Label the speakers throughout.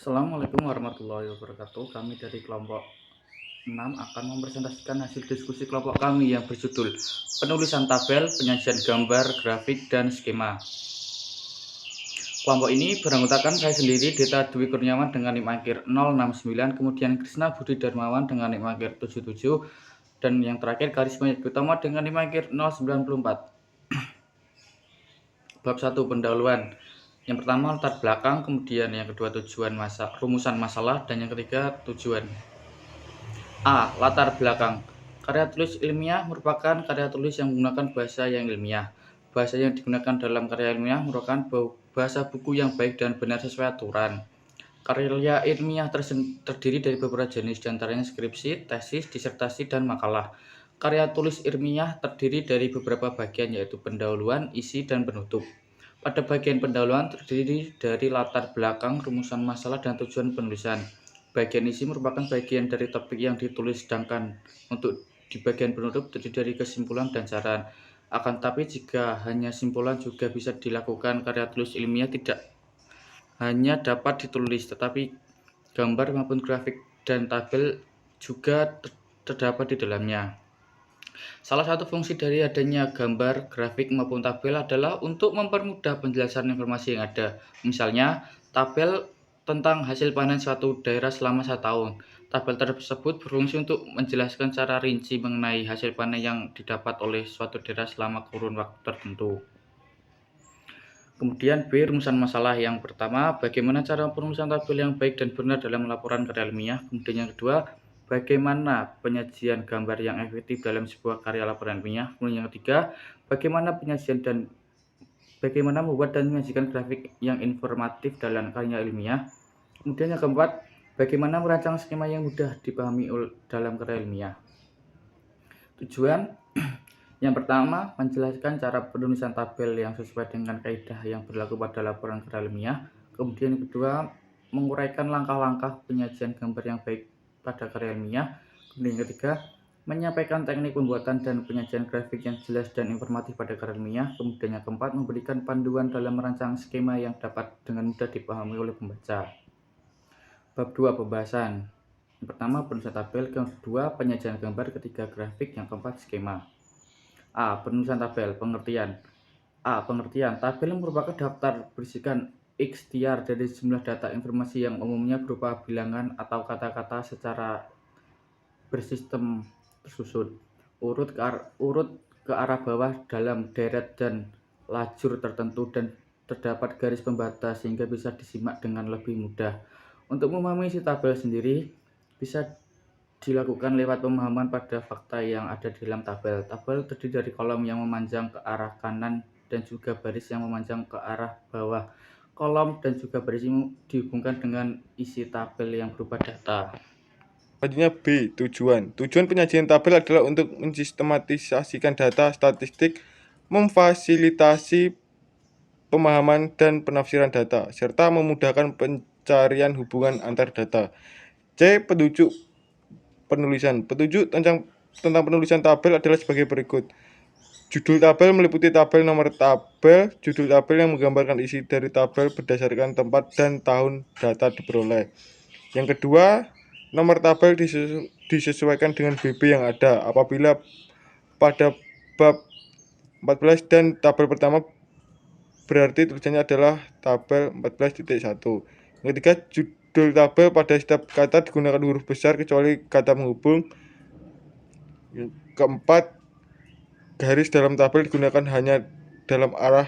Speaker 1: Assalamualaikum warahmatullahi wabarakatuh. Kami dari kelompok 6 akan mempresentasikan hasil diskusi kelompok kami yang berjudul penulisan tabel, penyajian gambar, grafik, dan skema. Kelompok ini beranggotakan saya sendiri, Deta Dwi Kurniawan dengan NIM akhir 069, kemudian Krisna Budi Darmawan dengan NIM akhir 77, dan yang terakhir Karisma Utama dengan NIM akhir 094. Bab 1 pendahuluan. Yang pertama latar belakang, kemudian yang kedua rumusan masalah, dan yang ketiga tujuan. A. Latar belakang. Karya tulis ilmiah merupakan karya tulis yang menggunakan bahasa yang ilmiah. Bahasa yang digunakan dalam karya ilmiah merupakan bahasa buku yang baik dan benar sesuai aturan. Karya ilmiah terdiri dari beberapa jenis, diantaranya skripsi, tesis, disertasi, dan makalah. Karya tulis ilmiah terdiri dari beberapa bagian, yaitu pendahuluan, isi, dan penutup. Pada bagian pendahuluan terdiri dari latar belakang, rumusan masalah, dan tujuan penulisan. Bagian isi merupakan bagian dari topik yang ditulis, sedangkan untuk di bagian penutup terdiri dari kesimpulan dan saran. Akan tetapi jika hanya simpulan juga bisa dilakukan. Karya tulis ilmiah tidak hanya dapat ditulis, tetapi gambar maupun grafik dan tabel juga terdapat di dalamnya. Salah satu fungsi dari adanya gambar, grafik, maupun tabel adalah untuk mempermudah penjelasan informasi yang ada. Misalnya, tabel tentang hasil panen suatu daerah selama 1 tahun. Tabel tersebut berfungsi untuk menjelaskan secara rinci mengenai hasil panen yang didapat oleh suatu daerah selama kurun waktu tertentu. Kemudian B. Rumusan masalah. Yang pertama, bagaimana cara penulisan tabel yang baik dan benar dalam laporan karya ilmiah. Kemudian yang kedua, bagaimana penyajian gambar yang efektif dalam sebuah karya laporan ilmiah. Kemudian yang ketiga, bagaimana membuat dan menyajikan grafik yang informatif dalam karya ilmiah. Kemudian yang keempat, bagaimana merancang skema yang mudah dipahami dalam karya ilmiah. Tujuan yang pertama, menjelaskan cara penulisan tabel yang sesuai dengan kaidah yang berlaku pada laporan karya ilmiah. Kemudian yang kedua, menguraikan langkah-langkah penyajian gambar yang baik pada karya ilmiah. Kemudian yang ketiga, menyampaikan teknik pembuatan dan penyajian grafik yang jelas dan informatif pada karya ilmiah. Kemudian yang keempat, memberikan panduan dalam merancang skema yang dapat dengan mudah dipahami oleh pembaca. Bab 2 pembahasan. Yang pertama, penulisan tabel. Yang kedua, penyajian gambar. Ketiga, grafik. Yang keempat, skema. A. Penulisan tabel. Pengertian. A. Pengertian. Tabel merupakan daftar berisikan ikhtiar dari jumlah data informasi yang umumnya berupa bilangan atau kata-kata secara bersistem tersusun, urut ke arah bawah dalam deret dan lajur tertentu, dan terdapat garis pembatas sehingga bisa disimak dengan lebih mudah. Untuk memahami isi tabel sendiri bisa dilakukan lewat pemahaman pada fakta yang ada di dalam tabel. Tabel terdiri dari kolom yang memanjang ke arah kanan dan juga baris yang memanjang ke arah bawah. Kolom dan juga baris ini dihubungkan dengan isi tabel yang berupa data.
Speaker 2: Selanjutnya B. Tujuan. Tujuan penyajian tabel adalah untuk mensistematisasikan data statistik, memfasilitasi pemahaman dan penafsiran data, serta memudahkan pencarian hubungan antar data. C. Petunjuk penulisan. Petunjuk tentang penulisan tabel adalah sebagai berikut. Judul tabel meliputi tabel, nomor tabel, judul tabel yang menggambarkan isi dari tabel berdasarkan tempat dan tahun data diperoleh. Yang kedua, nomor tabel disesuaikan dengan BB yang ada. Apabila pada bab 14 dan tabel pertama, berarti tulisannya adalah tabel 14.1. Yang ketiga, judul tabel pada setiap kata digunakan huruf besar kecuali kata menghubung. Yang keempat, garis dalam tabel digunakan hanya dalam arah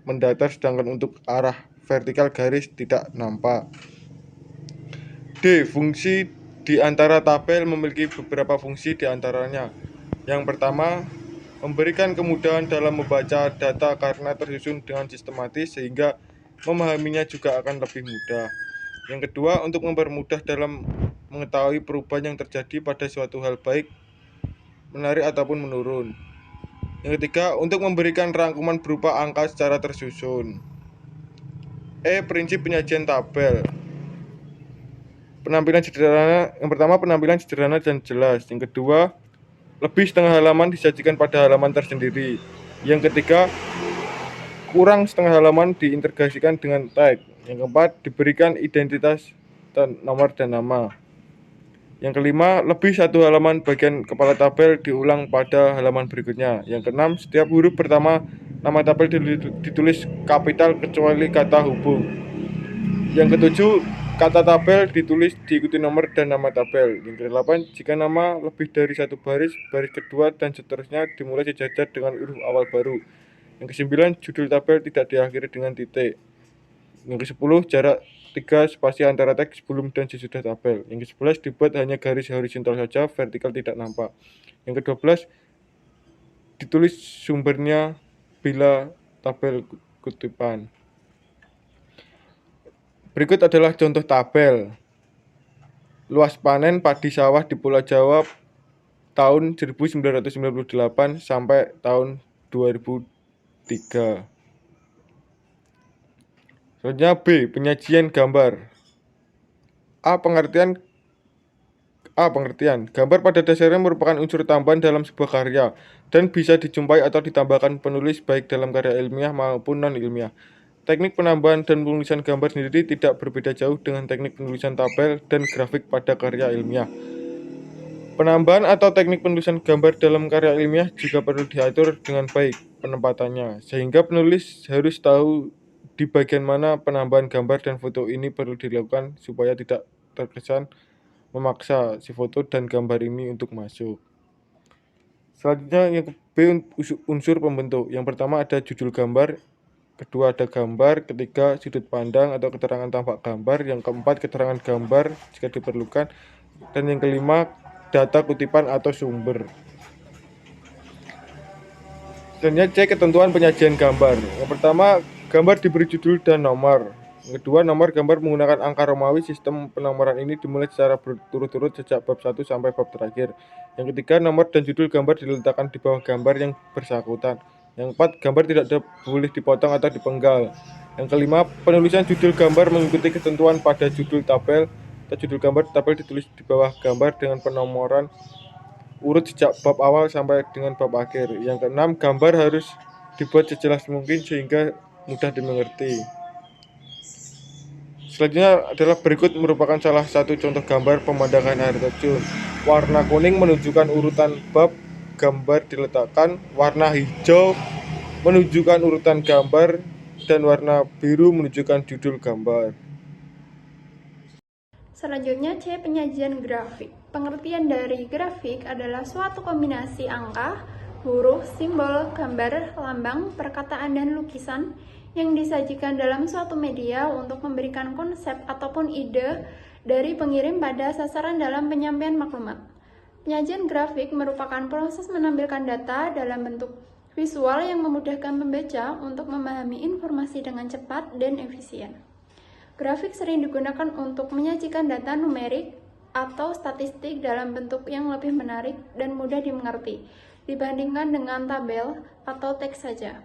Speaker 2: mendatar, sedangkan untuk arah vertikal garis tidak nampak. D. Fungsi di antara tabel memiliki beberapa fungsi di antaranya. Yang pertama, memberikan kemudahan dalam membaca data karena tersusun dengan sistematis sehingga memahaminya juga akan lebih mudah. Yang kedua, untuk mempermudah dalam mengetahui perubahan yang terjadi pada suatu hal, baik menarik ataupun menurun. Yang ketiga, untuk memberikan rangkuman berupa angka secara tersusun. E. Prinsip penyajian tabel. Penampilan sederhana. Yang pertama, penampilan sederhana dan jelas. Yang kedua, lebih setengah halaman disajikan pada halaman tersendiri. Yang ketiga, kurang setengah halaman diintegrasikan dengan tag. Yang keempat, diberikan identitas nomor dan nama. Yang kelima, lebih satu halaman bagian kepala tabel diulang pada halaman berikutnya. Yang keenam, setiap huruf pertama nama tabel ditulis kapital kecuali kata hubung. Yang ketujuh, kata tabel ditulis diikuti nomor dan nama tabel. Yang kedelapan, jika nama lebih dari satu baris, baris kedua dan seterusnya dimulai sejajar dengan huruf awal baru. Yang kesembilan, judul tabel tidak diakhiri dengan titik. Yang ke-10, jarak 3 spasi antara teks sebelum dan sesudah tabel. Yang ke-11, dibuat hanya garis horizontal saja, vertikal tidak nampak. Yang ke-12, ditulis sumbernya bila tabel kutipan. Berikut adalah contoh tabel. Luas panen padi sawah di Pulau Jawa tahun 1998 sampai tahun 2003. Selanjutnya B. Penyajian gambar. Pengertian. Gambar pada dasarnya merupakan unsur tambahan dalam sebuah karya dan bisa dijumpai atau ditambahkan penulis baik dalam karya ilmiah maupun non-ilmiah. Teknik penambahan dan penulisan gambar sendiri tidak berbeda jauh dengan teknik penulisan tabel dan grafik pada karya ilmiah. Penambahan atau teknik penulisan gambar dalam karya ilmiah juga perlu diatur dengan baik penempatannya, sehingga penulis harus tahu di bagian mana penambahan gambar dan foto ini perlu dilakukan supaya tidak terkesan memaksa si foto dan gambar ini untuk masuk. Selanjutnya yang B, unsur pembentuk. Yang pertama ada judul gambar, kedua ada gambar, ketiga sudut pandang atau keterangan tampak gambar, yang keempat keterangan gambar jika diperlukan, dan yang kelima data kutipan atau sumber. Selanjutnya C, ketentuan penyajian gambar. Yang pertama, gambar diberi judul dan nomor. Yang kedua, nomor gambar menggunakan angka Romawi. Sistem penomoran ini dimulai secara berturut-turut sejak bab 1 sampai bab terakhir. Yang ketiga, nomor dan judul gambar diletakkan di bawah gambar yang bersangkutan. Yang keempat, gambar tidak boleh dipotong atau dipenggal. Yang kelima, penulisan judul gambar mengikuti ketentuan pada judul tabel atau judul gambar tabel ditulis di bawah gambar dengan penomoran urut sejak bab awal sampai dengan bab akhir. Yang keenam, gambar harus dibuat sejelas mungkin sehingga mudah dimengerti. Selanjutnya adalah berikut merupakan salah satu contoh gambar pemandangan air terjun. Warna kuning menunjukkan urutan bab gambar diletakkan, warna hijau menunjukkan urutan gambar, dan warna biru menunjukkan judul gambar.
Speaker 3: Selanjutnya C. Penyajian grafik. Pengertian dari grafik adalah suatu kombinasi angka, huruf, simbol, gambar, lambang, perkataan, dan lukisan yang disajikan dalam suatu media untuk memberikan konsep ataupun ide dari pengirim pada sasaran dalam penyampaian maklumat. Penyajian grafik merupakan proses menampilkan data dalam bentuk visual yang memudahkan pembaca untuk memahami informasi dengan cepat dan efisien. Grafik sering digunakan untuk menyajikan data numerik atau statistik dalam bentuk yang lebih menarik dan mudah dimengerti dibandingkan dengan tabel atau teks saja.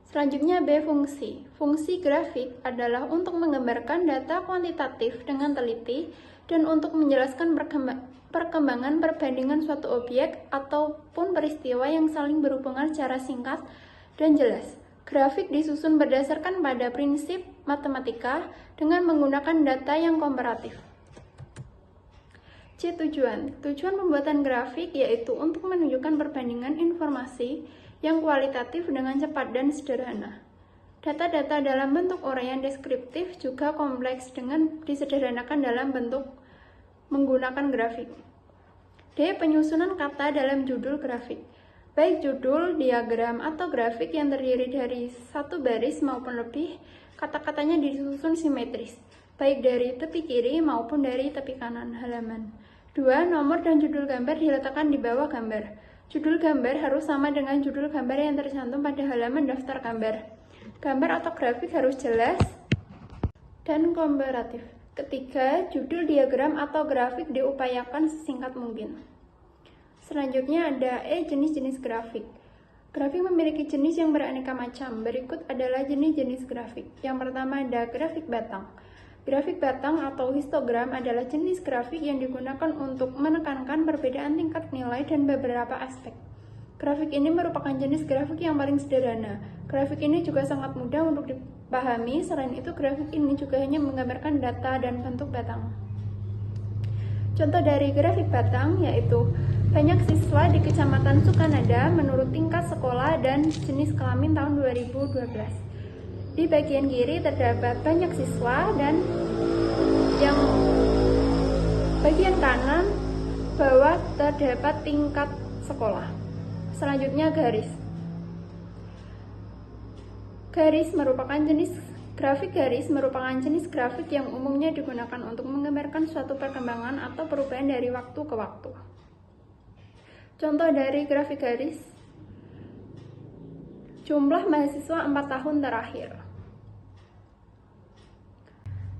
Speaker 3: Selanjutnya B. Fungsi. Fungsi grafik adalah untuk menggambarkan data kuantitatif dengan teliti dan untuk menjelaskan perkembangan perbandingan suatu objek ataupun peristiwa yang saling berhubungan secara singkat dan jelas. Grafik disusun berdasarkan pada prinsip matematika dengan menggunakan data yang komparatif. C. Tujuan. Tujuan pembuatan grafik yaitu untuk menunjukkan perbandingan informasi yang kualitatif dengan cepat dan sederhana. Data-data dalam bentuk uraian deskriptif juga kompleks dengan disederhanakan dalam bentuk menggunakan grafik. D. Penyusunan kata dalam judul grafik. Baik judul, diagram, atau grafik yang terdiri dari satu baris maupun lebih, kata-katanya disusun simetris, baik dari tepi kiri maupun dari tepi kanan halaman. 2. Nomor dan judul gambar diletakkan di bawah gambar. Judul gambar harus sama dengan judul gambar yang tercantum pada halaman daftar gambar. Gambar atau grafik harus jelas dan komparatif. Ketiga, judul diagram atau grafik diupayakan sesingkat mungkin. Selanjutnya ada E. Jenis-jenis grafik. Grafik memiliki jenis yang beraneka macam. Berikut adalah jenis-jenis grafik. Yang pertama ada grafik batang. Grafik batang atau histogram adalah jenis grafik yang digunakan untuk menekankan perbedaan tingkat nilai dan beberapa aspek. Grafik ini merupakan jenis grafik yang paling sederhana. Grafik ini juga sangat mudah untuk pahami. Selain itu, grafik ini juga hanya menggambarkan data dan bentuk batang. Contoh dari grafik batang yaitu banyak siswa di Kecamatan Sukanada menurut tingkat sekolah dan jenis kelamin tahun 2012. Di bagian kiri terdapat banyak siswa dan yang bagian kanan bawah terdapat tingkat sekolah. Selanjutnya garis. Grafik garis merupakan jenis grafik yang umumnya digunakan untuk menggambarkan suatu perkembangan atau perubahan dari waktu ke waktu. Contoh dari grafik garis: jumlah mahasiswa 4 tahun terakhir.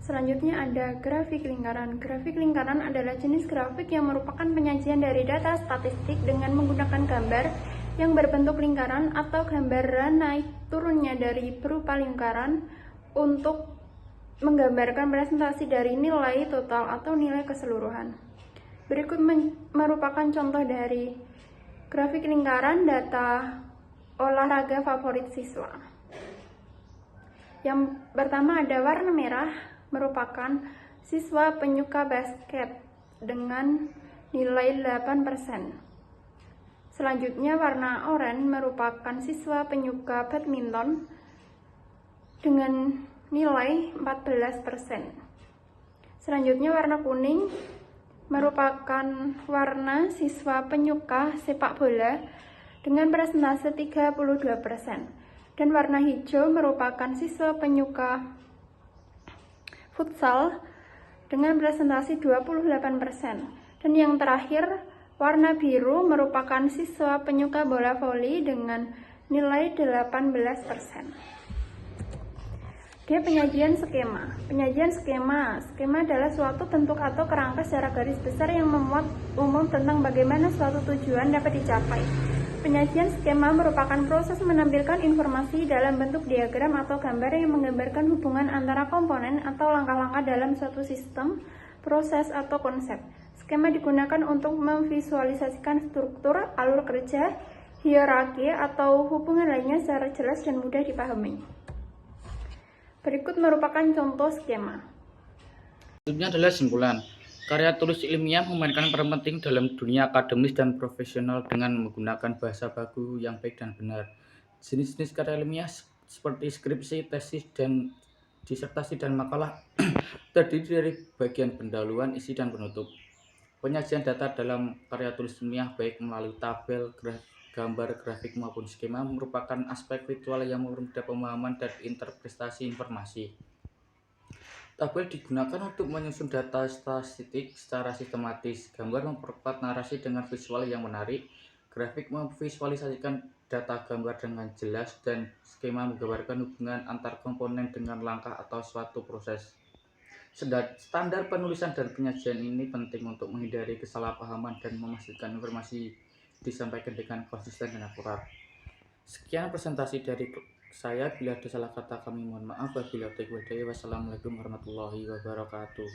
Speaker 3: Selanjutnya ada grafik lingkaran. Grafik lingkaran adalah jenis grafik yang merupakan penyajian dari data statistik dengan menggunakan gambar yang berbentuk lingkaran atau gambaran naik turunnya dari berupa lingkaran untuk menggambarkan presentasi dari nilai total atau nilai keseluruhan. Berikut merupakan contoh dari grafik lingkaran data olahraga favorit siswa. Yang pertama ada warna merah, merupakan siswa penyuka basket dengan nilai 8%. Selanjutnya warna oranye merupakan siswa penyuka badminton dengan nilai 14%. Selanjutnya warna kuning merupakan warna siswa penyuka sepak bola dengan persentase 32%. Dan warna hijau merupakan siswa penyuka futsal dengan presentasi 28%. Dan yang terakhir, warna biru merupakan siswa penyuka bola voli dengan nilai 18%. Dia penyajian skema. Skema adalah suatu bentuk atau kerangka secara garis besar yang memuat umum tentang bagaimana suatu tujuan dapat dicapai. Penyajian skema merupakan proses menampilkan informasi dalam bentuk diagram atau gambar yang menggambarkan hubungan antara komponen atau langkah-langkah dalam suatu sistem, proses, atau konsep. Skema digunakan untuk memvisualisasikan struktur, alur kerja, hierarki, atau hubungan lainnya secara jelas dan mudah dipahami. Berikut merupakan contoh skema.
Speaker 1: Selanjutnya adalah simpulan. Karya tulis ilmiah memainkan peran penting dalam dunia akademis dan profesional dengan menggunakan bahasa baku yang baik dan benar. Jenis-jenis karya ilmiah seperti skripsi, tesis, dan disertasi dan makalah terdiri dari bagian pendahuluan, isi, dan penutup. Penyajian data dalam karya tulis ilmiah baik melalui tabel, gambar, grafik, maupun skema merupakan aspek visual yang mempermudah pemahaman dan interpretasi informasi. Tabel digunakan untuk menyusun data statistik secara sistematis. Gambar memperkuat narasi dengan visual yang menarik. Grafik memvisualisasikan data gambar dengan jelas, dan skema menggambarkan hubungan antar komponen dengan langkah atau suatu proses. Standar penulisan dan penyajian ini penting untuk menghindari kesalahpahaman dan memastikan informasi disampaikan dengan konsisten dan akurat. Sekian presentasi dari saya. Bila ada salah kata kami mohon maaf. Wassalamualaikum warahmatullahi wabarakatuh.